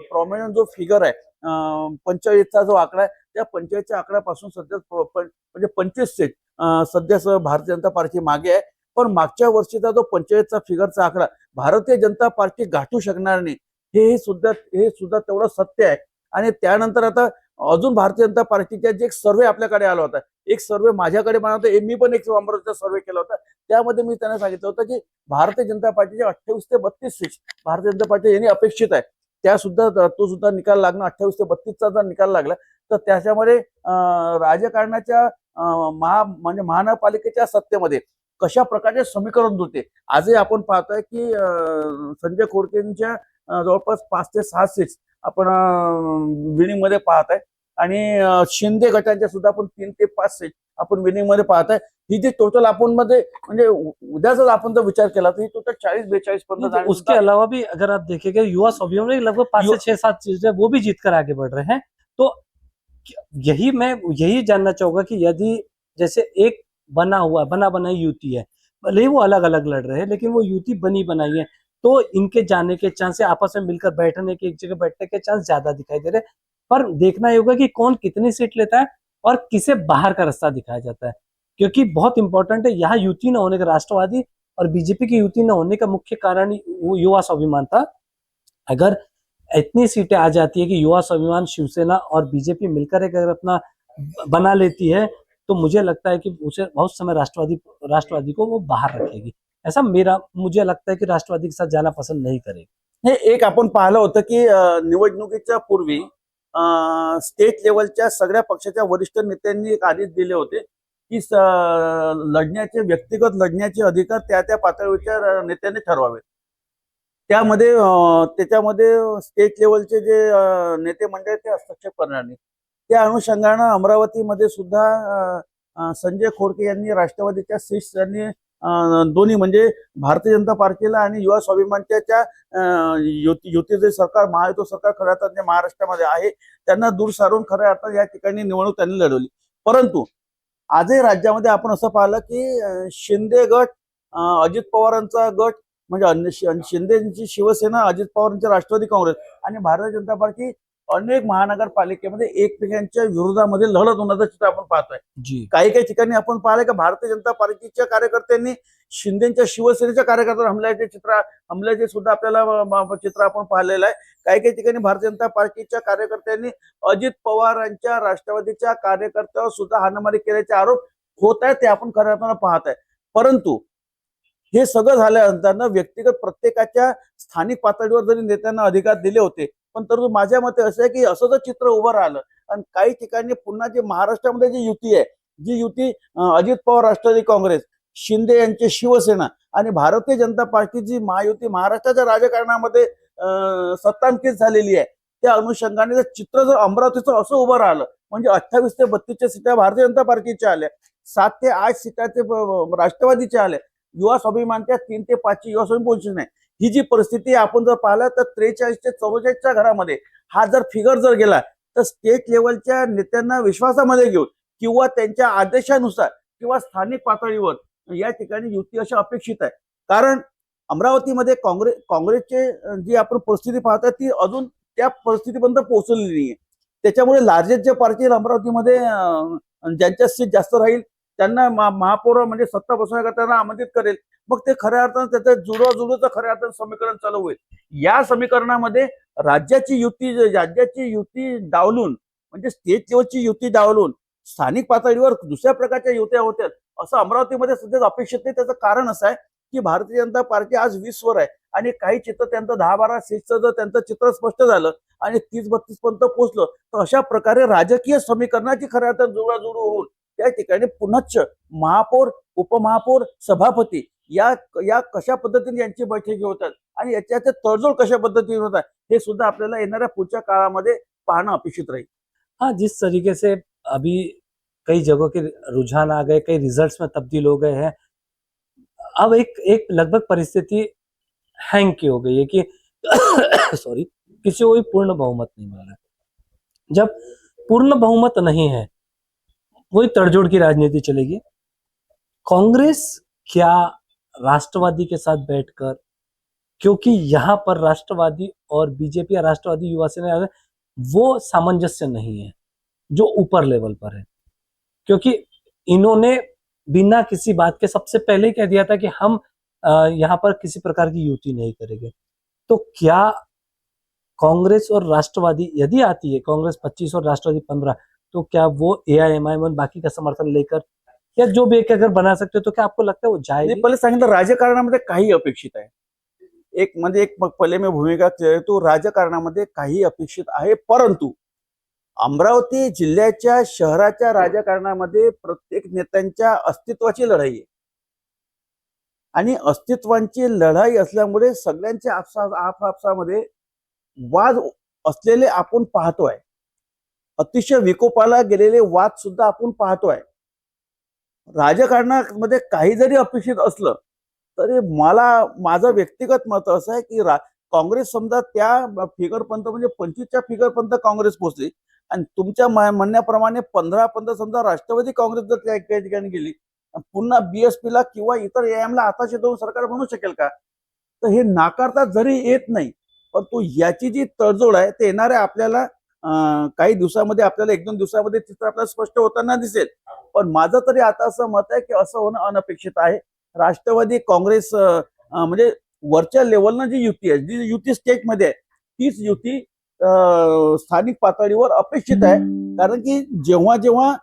Prominent जो figure आहे 45चा जो आकडा आहे, त्या 45च्या आकड्यापासून सध्या म्हणजे 25 सीट सध्या भारतीय जनता पार्टी मागे आहे. पण मागच्या वर्षीचा जो 45चा फिगरचा आकडा भारतीय जनता पार्टी गाठू शकणार नाही, हे सुद्धा तेवढं सत्य आहे. आणि त्यानंतर आता अजून भारतीय जनता पार्टीचा जे एक सर्वे आपल्याकडे आला होता, एक सर्वे माझ्याकडे बनवता, मी पण एक अमरावतीचा सर्वे केला होता. त्यामध्ये मी त्यांना सांगितलं होतं की भारतीय जनता पार्टीचे 28 ते 32 सीट भारतीय जनता पार्टी यांनी अपेक्षित आहे. तो सुद्धा निकाल लागणं 28 ते 32चा जर निकाल लागला तर त्याच्यामध्ये राजकारणाच्या म्हणजे महानगरपालिकेच्या सत्तेमध्ये कशा प्रकारचे समीकरण होते. आजही आपण पाहतोय की संजय खोडकेंच्या जवळपास 5 ते 6 सीट्स आपण विनिंग मध्ये पाहत आहे. आणि शिंदे गटांच्या सुद्धा आपण 3 ते 5 सीट आपण विनिंग मध्ये पाहत आहे. ही जी टोटल आपण मध्ये म्हणजे उद्या जर आपण जर विचार केला तर ही टोटल 40-42 पर्यंत. उसके अलावा भी अगर आप देखेंगे युवा स्वाभिमान में लगभग 5 से 6-7 चीजें वो भी जीत कर आगे बढ़ रहे हैं। तो मैं यही जानना चाहूंगा कि यदि जैसे एक बना बनाई युति है, भले ही वो अलग अलग लड़ रहे हैं लेकिन वो युति बनी बनाई है, तो इनके जाने के चांस, आपस में मिलकर बैठने के, एक जगह बैठने के चांस ज्यादा दिखाई दे रहे। पर देखना ये होगा कि कौन कितनी सीट लेता है और किसे बाहर का रास्ता दिखाया जाता है, क्योंकि बहुत इंपॉर्टेंट है। यहाँ युति न होने का, राष्ट्रवादी और बीजेपी की युति न होने का मुख्य कारण वो युवा स्वाभिमान था। अगर इतनी सीटें आ जाती है कि युवा स्वाभिमान, शिवसेना और बीजेपी मिलकर एक अगर अपना बना लेती है, तो मुझे लगता है कि उसे बहुत समय राष्ट्रवादी को वो बाहर रखेगी। ऐसा मुझे लगता है कि राष्ट्रवादी के साथ जाना पसंद नहीं करेगी। हे एक आपण पाहिलं होतं की निवडणुकीच्या पूर्वी स्टेट लेवलच्या सगळ्या पक्षाच्या वरिष्ठ नेत्यांनी एक आदेश दिले होते की व्यक्तिगत लढण्याचे अधिकार त्या पातळीवरच्या नेत्यांनी ठरवावेत. त्याच्यामध्ये स्टेट लेवलचे जे नेते मंडळ ते हस्तक्षेप करणार नाही. त्या अनुषंगानं अमरावतीमध्ये सुद्धा संजय खोडके यांनी राष्ट्रवादीच्या सीट्स यांनी दोन्ही म्हणजे भारतीय जनता पार्टीला आणि युवा स्वाभिमानच्या युतीचे सरकार, महायुती सरकार खऱ्या अर्थाने महाराष्ट्रामध्ये आहे, त्यांना दूर सारून खऱ्या अर्थाने या ठिकाणी निवडणूक त्यांनी लढवली. परंतु आजही राज्यामध्ये आपण असं पाहिलं की शिंदे गट, अजित पवारांचा गट म्हणजे शिंदेची शिवसेना, अजित पवारांची राष्ट्रवादी काँग्रेस आणि भारतीय जनता पार्टी अनेक महानगरपालिकेमध्ये एकमेकांच्या विरोधामध्ये लढत होण्याचं चित्र आपण पाहतोय. काही ठिकाणी आपण पाहिलंय की भारतीय जनता पार्टीच्या कार्यकर्त्यांनी शिंदेच्या शिवसेनेच्या कार्यकर्त्यांवर हमल्याचे सुद्धा आपल्याला चित्र आपण पाहिलेलं आहे. काही ठिकाणी भारतीय जनता पार्टीच्या कार्यकर्त्यांनी अजित पवारांच्या राष्ट्रवादीच्या कार्यकर्त्यावर सुद्धा हाणामारी केल्याचे आरोप होत आहेत, ते आपण खऱ्या अर्थानं पाहत आहे. परंतु हे सगळं झाल्यानंतर व्यक्तिगत प्रत्येकाच्या स्थानिक पातळीवर जरी नेत्यांना अधिकार दिले होते, पण तर माझ्या मते असं आहे की असं जर चित्र उभं राहिलं आणि काही ठिकाणी पुन्हा जे महाराष्ट्रामध्ये जी युती आहे, जी युती अजित पवार राष्ट्रवादी काँग्रेस, शिंदे यांची शिवसेना आणि भारतीय जनता पार्टीची महायुती महाराष्ट्राच्या राजकारणामध्ये सत्तांकित झालेली आहे, त्या अनुषंगाने जर चित्र जर अमरावतीचं असं उभं राहिलं म्हणजे 28 ते 32च्या सीटा भारतीय जनता पार्टीच्या आल्या, 7 ते 8 सीटाचे राष्ट्रवादीच्या आल्या, युवा स्वाभिमानच्या 3 ते 5 युवा स्वाभिमान पोहोचले नाही. ही जी परिस्थिती आपण जर पाहिलं तर 43 ते 44च्या घरामध्ये हा जर फिगर जर गेला तर स्टेट लेवलच्या नेत्यांना विश्वासामध्ये घेऊन किंवा त्यांच्या आदेशानुसार किंवा स्थानिक पातळीवर या ठिकाणी युती अशी अपेक्षित आहे. कारण अमरावतीमध्ये काँग्रेसचे जी आपण परिस्थिती पाहतोय ती अजून त्या परिस्थितीपर्यंत पोहोचलेली नाहीये. त्याच्यामुळे लार्जेस्ट जे पार्टी अमरावतीमध्ये ज्यांच्या सीट जास्त राहील त्यांना महापौर म्हणजे सत्ता बसवण्याकरता त्यांना आमंत्रित करेल. मग ते खऱ्या अर्थानं त्याचं जुळवाजुळवचं खऱ्या अर्थानं समीकरण चालू होईल. या समीकरणामध्ये राज्याची युती डावलून म्हणजे स्टेट लेवलची युती डावलून स्थानिक पातळीवर दुसऱ्या प्रकारच्या युत्या होत्या असं अमरावतीमध्ये सध्या अपेक्षित नाही. त्याचं कारण असं आहे की भारतीय जनता पार्टी आज 20 वर आहे आणि काही चित्र त्यांचं 10-12 सीटचं जर त्यांचं चित्र स्पष्ट झालं आणि 30-32 पर्यंत पोहोचलं तर अशा प्रकारे राजकीय समीकरणाची खऱ्या अर्थानं जुळवाजुळव होऊन त्या ठिकाणी पुनश्च महापौर, उपमहापौर, सभापती या कशा पद्धतीने यांची बैठकी होतात आणि याच्याचे तडजोड कशा पद्धतीने होतात हे सुद्धा आपल्याला येणाऱ्या पुढच्या काळामध्ये पाहणं अपेक्षित राहील. हाँ, जिस तरीके से अभी कई जगहों के रुझान आ गए, कई रिजल्ट्स में तब्दील हो गए हैं, अब एक लगभग परिस्थिति हैंग की हो गई है कि सॉरी, किसी को भी पूर्ण बहुमत नहीं मिल रहा। जब पूर्ण बहुमत नहीं है, वही तड़जोड़ की राजनीति चलेगी। कांग्रेस क्या राष्ट्रवादी के साथ बैठकर क्योंकि यहाँ पर राष्ट्रवादी और बीजेपी या राष्ट्रवादी युवा सेना वो सामंजस्य नहीं है जो ऊपर लेवल पर है, क्योंकि इन्होंने बिना किसी बात के सबसे पहले ही कह दिया था कि हम यहाँ पर किसी प्रकार की युति नहीं करेंगे। तो क्या कांग्रेस और राष्ट्रवादी यदि आती है, कांग्रेस 25 और राष्ट्रवादी 15, तो क्या वो एआईएमआईएम और बाकी का समर्थन लेकर या जो भी एक अगर बना सकते हो, तो क्या आपको लगता है वो मी जाएगी? पहिले सांगितलं राजकारणामध्ये काही अपेक्षित आहे. पहिले मी भूमिका क्लिअर तो राजकारणामध्ये काही अपेक्षित आहे, परंतु अमरावती जिल्ह्याच्या शहराच्या राजकारणामध्ये प्रत्येक नेत्यांच्या अस्तित्वाची लढाई आहे आणि अस्तित्वांची लढाई असल्यामुळे सगळ्यांच्या आपापसामध्ये वाद असलेले आपण पाहतोय. अतिशय विकोपाला गेलेले वाद सुद्धा आपण पाहतोय. राजकारणामध्ये काही जरी अपेक्षित असलं तरी माझं व्यक्तिगत मत असं आहे की काँग्रेस समजा त्या फिगरपर्यंत म्हणजे 25च्या फिगरपर्यंत काँग्रेस पोहोचली आणि तुमच्या म्हणण्याप्रमाणे 15 समजा राष्ट्रवादी काँग्रेस जर त्या ठिकाणी गेली पुन्हा बीएसपीला किंवा इतर एएमला आताचे दोन सरकार बनू शकेल का? तर हे नाकारता जरी येत नाही, परंतु याची जी तडजोड आहे ते येणाऱ्या आपल्याला काही दिवसामध्ये आपल्याला 1-2 दिवसामध्ये चित्र आपल्याला स्पष्ट होताना दिसेल. पण माझं तरी आता असं मत आहे की असं होणं अनपेक्षित आहे. राष्ट्रवादी काँग्रेस म्हणजे वरच्या लेवलनं जी युती आहे, जी युती स्टेटमध्ये आहे, तीच युती स्थानिक पातळीवर अपेक्षित आहे. कारण की जेव्हा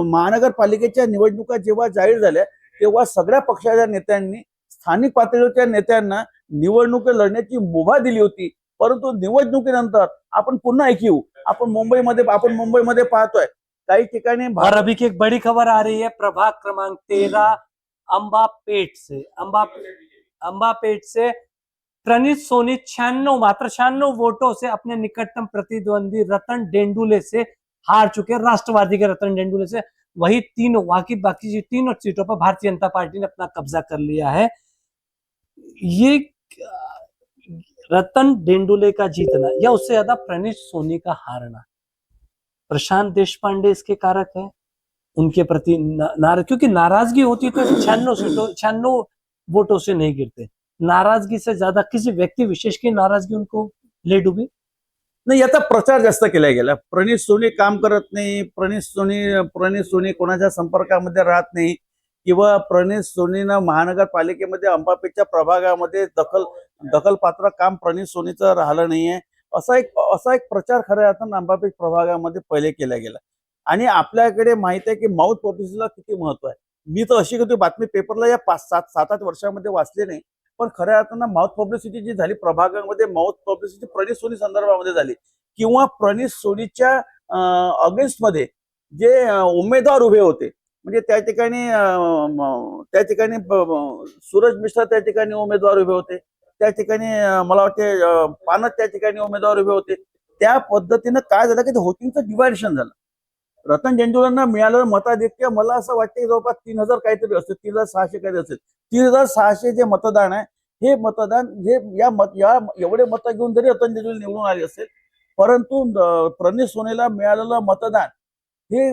महानगरपालिकेच्या निवडणुका जेव्हा जाहीर झाल्या तेव्हा सगळ्या पक्षाच्या नेत्यांनी स्थानिक पातळीवरच्या नेत्यांना निवडणूक लढण्याची मुभा दिली होती. परंतु निवडणुकीनंतर आपण पुन्हा एक येऊ. आपण मुंबईमध्ये पाहतोय काही ठिकाणी और अभी की एक बड़ी खबर आ रही है प्रभाग क्रमांक 13 अंबापेट से प्रणीत सोनी 96 वोटों से अपने निकटतम प्रतिद्वंदी रतन डेंडुले से हार चुके हैं। राष्ट्रवादी के रतन डेंडुले से वही बाकी तीनों सीटों पर भारतीय जनता पार्टी ने अपना कब्जा कर लिया है। ये रतन डेंडुले का जीतना या उससे ज्यादा प्रणीत सोनी का हारना, प्रशांत देशपांडे इसके कारक है। उनके प्रति क्योंकि नाराजगी होती तो 96 वोटों से नहीं गिरते। नाराजगी से ज्यादा किसी व्यक्ति विशेष की नाराजगी उनको ले डूबी नाही. याचा प्रचार जास्त केला गेला. प्रणीत सोनी काम करत नाही, प्रणीत सोनी कोणाच्या संपर्कामध्ये राहत नाही किंवा प्रणीत सोनीनं महानगरपालिकेमध्ये अंबापेठच्या प्रभागामध्ये दखलपात्र काम प्रणीत सोनीचं राहिलं नाहीये. असा एक प्रचार खऱ्या अर्थानं अंबापेठ प्रभागामध्ये पहिले केला गेला. आणि आपल्याकडे माहित आहे की माउथ पब्लिसिटीला किती महत्व आहे. मी तर अशी कधी बातमी पेपरला या 5-7 वर्षामध्ये वाचले नाही, पण खऱ्या अर्थानं माउथ पब्लिसिटी जी झाली प्रभागामध्ये, माउथ पब्लिसिटी प्रणीत सोनी संदर्भामध्ये झाली किंवा प्रणीत सोनीच्या अगेन्स्टमध्ये जे उमेदवार उभे होते, म्हणजे त्या ठिकाणी सूरज मिश्रा त्या ठिकाणी उमेदवार उभे होते, त्या ठिकाणी मला वाटते पानत त्या ठिकाणी उमेदवार उभे होते. त्या पद्धतीनं काय झालं की व्होटिंगचं डिवायडेशन झालं. रतन डेंडुलेंना मिळालेलं मताधिक्य मला असं वाटतं की जवळपास 3000 काहीतरी असेल, 3600 काहीतरी असेल. 3600 जे मतदान आहे हे मतदान या एवढे मतं घेऊन जरी रतन डेंडुले निवडून आले असेल, परंतु प्रणीत सोनीला मिळालेलं मतदान हे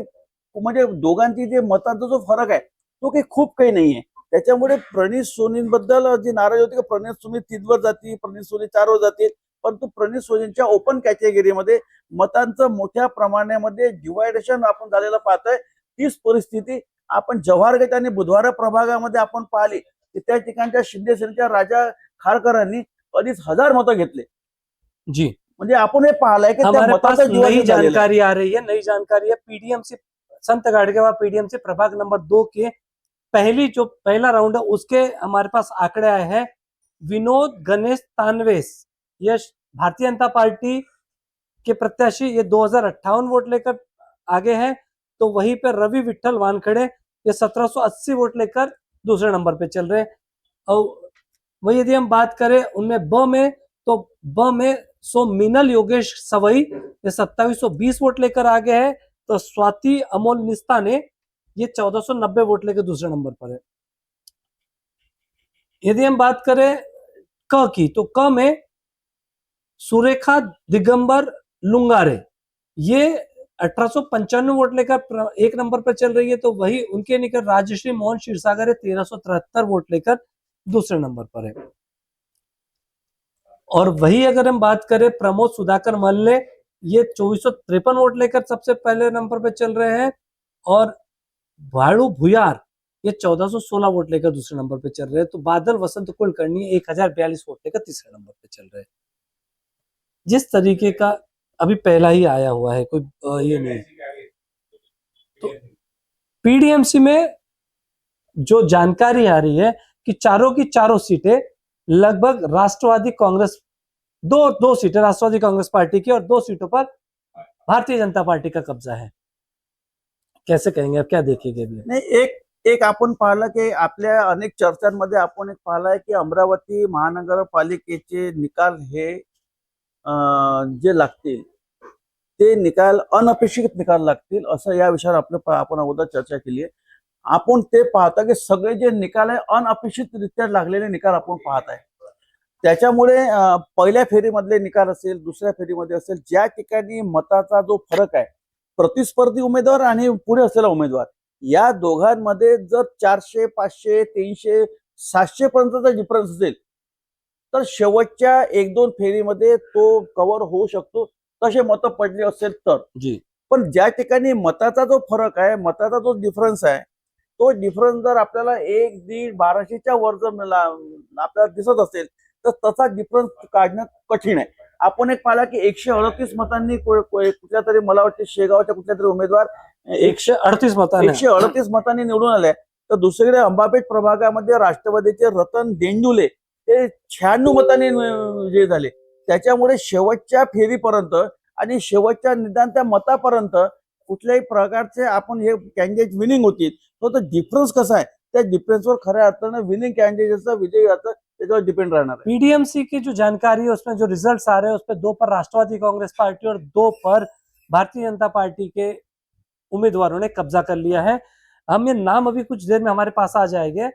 म्हणजे दोघांची जे मतांचा जो फरक आहे तो खूप काही नाहीये. त्याच्यामुळे प्रणीत सोनीबद्दल जी नाराजी होती की प्रणीत सोनी 3 वर जातील, प्रणीत सोनी 4 वर जातील, परंतु प्रणीत सोनीच्या ओपन कॅटेगरीमध्ये मतांचं मोठ्या प्रमाणामध्ये डिवायडेशन आपण झालेलं पाहतोय. तीच परिस्थिती आपण जव्हारगेट आणि बुधवारा प्रभागामध्ये आपण पाहिली की त्या ठिकाणच्या शिंदे सेनेच्या राजा खारकरांनी 2500 मतं घेतले. जी, म्हणजे आपण हे पाहिलंय की हमारे पास नई जानकारी आ रही है। पीडीएमसी संत गाडगेवा पीडीएमसी प्रभाग नंबर 2 के पहला राउंड है उसके हमारे पास आंकड़े आए हैं। विनोद गणेश तानवेस ये भारतीय जनता पार्टी के प्रत्याशी, ये 2058 वोट लेकर आगे हैं। तो वहीं पे रवि विठल वानखड़े ये 1780 वोट लेकर दूसरे नंबर पे चल रहे हैं। और वही यदि हम बात करें उनमें ब में, तो ब में मीनल योगेश सवई ये 2720 वोट लेकर आगे है। तो स्वाति अमोल निस्ता ने ये 1490 वोट लेकर दूसरे नंबर पर है। यदि हम बात करें क की, तो क में सुरेखा दिगंबर लुंगारे ये 1895 वोट लेकर एक नंबर पर चल रही है। तो वही उनके निकट राजश्री मोहन क्षीरसागर 1373 वोट लेकर दूसरे नंबर पर है। और वही अगर हम बात करें प्रमोद सुधाकर महल्ले, ये 2453 वोट लेकर सबसे पहले नंबर पे चल रहे हैं, और भाड़ू भुयार ये 1416 वोट लेकर दूसरे नंबर पे चल रहे हैं। तो बादल वसंत कुलकर्णी 1042 वोट लेकर तीसरे नंबर पे चल रहे हैं। जिस तरीके का अभी पहला ही आया हुआ है, कोई ये नहीं। तो पीडीएमसी में जो जानकारी आ रही है कि चारों की चारों सीटें लगभग राष्ट्रवादी कांग्रेस, दो सीटें राष्ट्रवादी कांग्रेस पार्टी की और 2 सीटों पर भारतीय जनता पार्टी का कब्जा है। कैसे कहेंगे आप, क्या देखेंगे अभी? नाही, एक आपण पाहिलं की आपल्या अनेक चर्चांमध्ये आपण एक पाहिलंय की अमरावती महानगरपालिकेचे निकाल हे जे लागतील ते निकाल अनपेक्षित निकाल लागतील असं या विषयावर आपण अगोदर चर्चा केली आहे. आपण ते पाहता की सगळे जे निकाल आहे अनपेक्षितरित्या लागलेले निकाल आपण पाहत आहे. त्याच्यामुळे पहिल्या फेरीमधले निकाल असेल, दुसऱ्या फेरीमध्ये असेल, ज्या ठिकाणी मताचा जो फरक आहे प्रतिस्पर्धी उमेदवार आणि पुढे असलेला उमेदवार या दोघांमध्ये जर 400, 500, 300, 700 पर्यंतचा डिफरन्स असेल तर शेवटच्या 1-2 फेरीमध्ये तो कव्हर होऊ शकतो. तसे मतं पडले असेल तर. जी. पण ज्या ठिकाणी मताचा जो फरक आहे, मताचा जो डिफरन्स आहे, तो डिफरन्स जर आपल्याला 1, 1.5, 1200च्या वर जर आपल्याला दिसत असेल तर तसा डिफरन्स काढणं कठीण आहे. आपण एक पाहिला की 138 मतांनी कुठल्या तरी, मला वाटतं शेगावच्या कुठल्या तरी उमेदवार 138 मतांनी 138 मतांनी निवडून आले. तर दुसरीकडे अंबापेठ प्रभागामध्ये राष्ट्रवादीचे रतन देंडुले हे 96 मतांनी जे झाले. त्याच्यामुळे शेवटच्या फेरीपर्यंत आणि शेवटच्या निदान त्या मतापर्यंत कुठल्याही प्रकारचे आपण हे कॅन्डिडेट विनिंग होतील, तो डिफरन्स कसा आहे त्या डिफरन्सवर खऱ्या अर्थानं विनिंग कैंडिडेटचा विजय आता त्याच्यावर डिपेंड रहना है। पीडीएमसी की जो जानकारी है उसमें जो रिजल्ट्स आ रहे हैं उसमें 2 पर राष्ट्रवादी कांग्रेस पार्टी और 2 पर भारतीय जनता पार्टी के उम्मीदवारों ने कब्जा कर लिया है। हम ये नाम अभी कुछ देर में हमारे पास आ जाएंगे,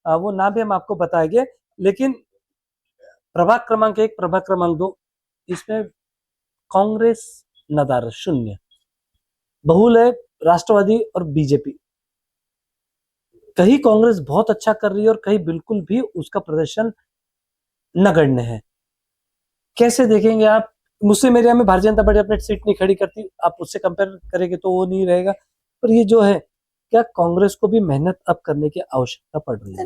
वो नाम भी हम आपको बताएंगे। लेकिन प्रभाग क्रमांक 1, प्रभाग क्रमांक 2 इसमें कांग्रेस नदारद 0, बहुल है राष्ट्रवादी और बीजेपी। कहीं कांग्रेस बहुत अच्छा कर रही है और कहीं बिल्कुल भी उसका प्रदर्शन नगण्य है। कैसे देखेंगे आप? मुस्लिम एरिया में भारतीय जनता पार्टी अपनी सीट नहीं खड़ी करती, आप उससे कंपेयर करेंगे तो वो नहीं रहेगा। पर ये जो है, क्या कांग्रेस को भी मेहनत अब करने की आवश्यकता पड़ रही है?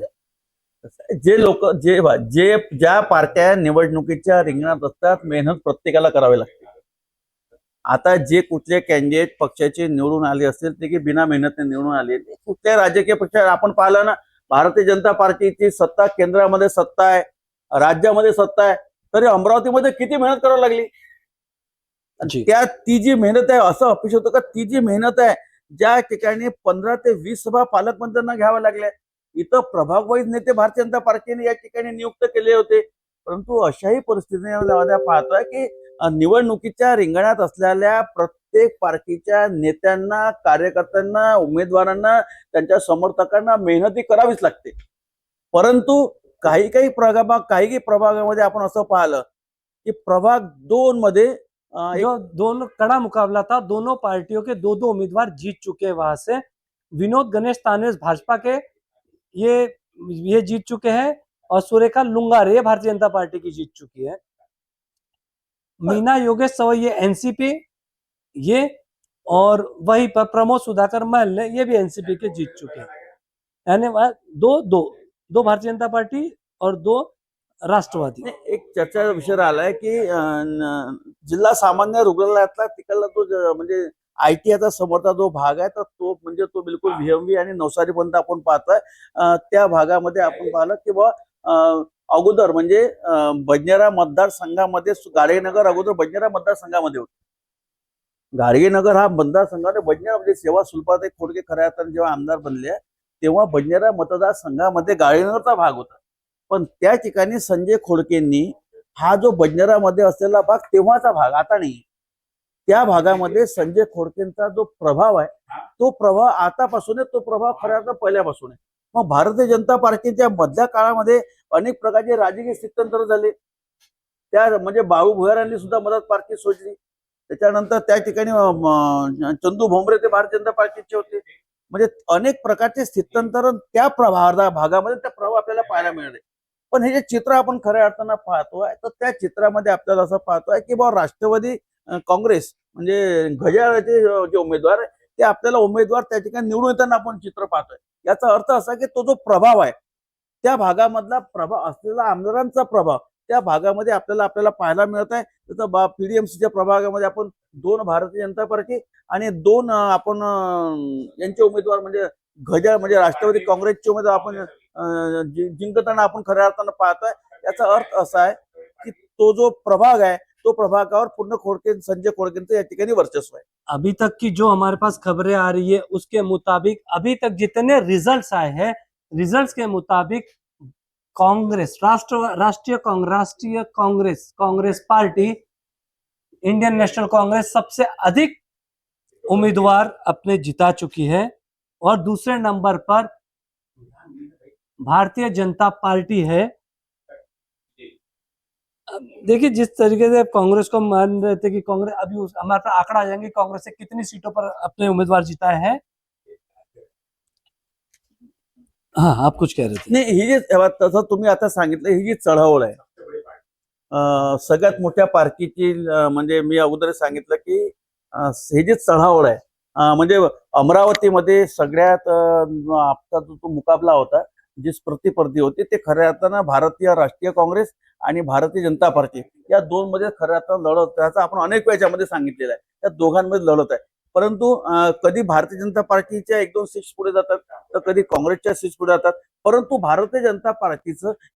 जे लोक जे ज्या पार्ट्या निवडणुकीच्या रिंगणात असतात, मेहनत प्रत्येकाला करावी लागते। आता जे कुठले कॅन्डिडेट पक्षाचे निवडून आले असतील ते की बिना मेहनतीने निवडून आले, कुठल्या राजकीय पक्ष आपण पाहिलं ना, भारतीय जनता पार्टीची सत्ता केंद्रामध्ये सत्ता आहे, राज्यामध्ये सत्ता आहे, तरी अमरावतीमध्ये किती मेहनत करावी लागली। त्या ती जी मेहनत आहे, असं अपेक्षित होतं का ती जी मेहनत आहे ज्या ठिकाणी 15 ते 20 सभा पालकमंत्र्यांना घ्याव्या लागल्या, इथं प्रभाग वाईज नेते भारतीय जनता पार्टीने या ठिकाणी नियुक्त केले होते। परंतु अशाही परिस्थितीमध्ये पाहतोय की निवडणुकीच्या रिंगणात असलेल्या प्रत्येक पार्टीच्या नेत्यांना, कार्यकर्त्यांना, उमेदवारांना, त्यांच्या समर्थकांना मेहनती करावीच लागते। परंतु काही प्रभागामध्ये आपण असं पाहिलं की प्रभाग 2 मध्ये जो दोनों कड़ा मुकाबला था, दोनों पार्टियों के 2-2 उम्मीदवार जीत चुके हैं। वहां से विनोद गणेश तानेस भाजपा के ये जीत चुके हैं और सुरेखा लुंगारे ये भारतीय जनता पार्टी की जीत चुकी है। मीना योगेश सवई ये एनसीपी, ये और वहीं पर प्रमोद सुधाकर महल ये भी एनसीपी के जीत चुके हैं। यानी दो भारतीय जनता पार्टी और 2 राष्ट्रवादी। एक चर्चा विषय आलाय की जिल्हा सामान्य रुग्णालयातला तिकडला तो म्हणजे आयटीआयचा समोरचा जो भाग आहे तर तो बिलकुल व्हीएमव्ही आणि नवसारी पर्यंत आपण पाहतोय। त्या भागामध्ये आपण पाहिलं की अगोदर म्हणजे बडनेरा मतदारसंघामध्ये गाडगेनगर अगोदर बडनेरा मतदारसंघामध्ये होते। गाडगेनगर हा मतदारसंघाने बडनेरा म्हणजे सेवा सुलभाताई खोडके खऱ्या अर्थाने जेव्हा आमदार बनले तेव्हा बडनेरा मतदारसंघामध्ये गाडगेनगरचा भाग होता। पण त्या ठिकाणी संजय खोडकेंनी हा जो बडनेरामध्ये असलेला भाग तेव्हाचा भाग आता नाही, त्या भागामध्ये संजय खोडकेंचा जो प्रभाव आहे तो प्रभाव आतापासून आहे, तो प्रभाव खऱ्या अर्थाने पहिल्यापासून आहे। मग भारतीय जनता पार्टीच्या मधल्या काळामध्ये अनेक प्रकारचे राजकीय स्थित्यंतर झाले। त्या म्हणजे बाळू भुयारांनी सुद्धा मदत पार्टी सोडली, त्याच्यानंतर त्या ठिकाणी चंदू भोमरे ते भारतीय जनता पार्टीचे होते। म्हणजे अनेक प्रकारचे स्थित्यंतर त्या भागामध्ये त्या प्रभाव आपल्याला पाहायला मिळाले। पण हे जे चित्र आपण खऱ्या अर्थानं पाहतोय तर त्या चित्रामध्ये आपल्याला असं पाहतोय की बाबा राष्ट्रवादी काँग्रेस म्हणजे घड्याळाचे जे उमेदवार आहे, ते आपल्याला उमेदवार त्या ठिकाणी निवडून येताना आपण चित्र पाहतोय. याचा अर्थ असा की तो जो प्रभाव आहे त्या भागामधला प्रभाव असलेला आमदारांचा प्रभाव त्या भागामध्ये आपल्याला पाहायला मिळत आहे. जसं पीडीएमसीच्या प्रभागामध्ये आपण 2 भारतीय जनता पार्टी आणि 2 आपण यांचे उमेदवार म्हणजे घड्याळ म्हणजे राष्ट्रवादी काँग्रेसचे उमेदवार आपण जिंकताना आपण खऱ्या अर्थानं पाहतोय. याचा अर्थ असा आहे की तो जो प्रभाग आहे तो प्रभागावर पूर्ण खोडके संजय खोडकेंचं या ठिकाणी वर्चस्व आहे. अभी तक की जो हमारे पास खबरें आ रही है उसके मुताबिक अभी तक जितने रिजल्ट्स आए हैं, रिजल्ट्स के मुताबिक कांग्रेस राष्ट्रीय Congress Congress party, Indian national Congress सबसे अधिक उम्मीदवार अपने जिता चुकी है और दूसरे नंबर पर भारतीय जनता पार्टी है। देखिए जिस तरीके से कांग्रेस को मान रहे थे कि कांग्रेस अभी हमारे पास आंकड़ा आ जाएंगे कांग्रेस से कितनी सीटों पर अपने उम्मीदवार जिताए हैं। हाँ आप कुछ कह रहे थे। नाही ही जी तसं तुम्ही आता सांगितलं ही जी चढाओढ आहे सगळ्यात मोठ्या पार्टीची म्हणजे मी अगोदर सांगितलं की हे जे चढाओढ आहे म्हणजे अमरावतीमध्ये सगळ्यात आपला जो मुकाबला होता जी प्रतिस्पर्धी होती ते खऱ्या अर्थानं भारतीय राष्ट्रीय काँग्रेस आणि भारतीय जनता पार्टी या दोन मध्ये खऱ्या अर्थानं लढत त्याचा आपण अनेक वेळामध्ये सांगितलेलं आहे. त्या दोघांमध्ये लढत आहे. परंतु कधी भारतीय जनता पार्टीच्या 1-2 सीट्स पुढे जातात तर कधी काँग्रेसच्या सीट्स पुढे जातात. परंतु भारतीय जनता पार्टीचं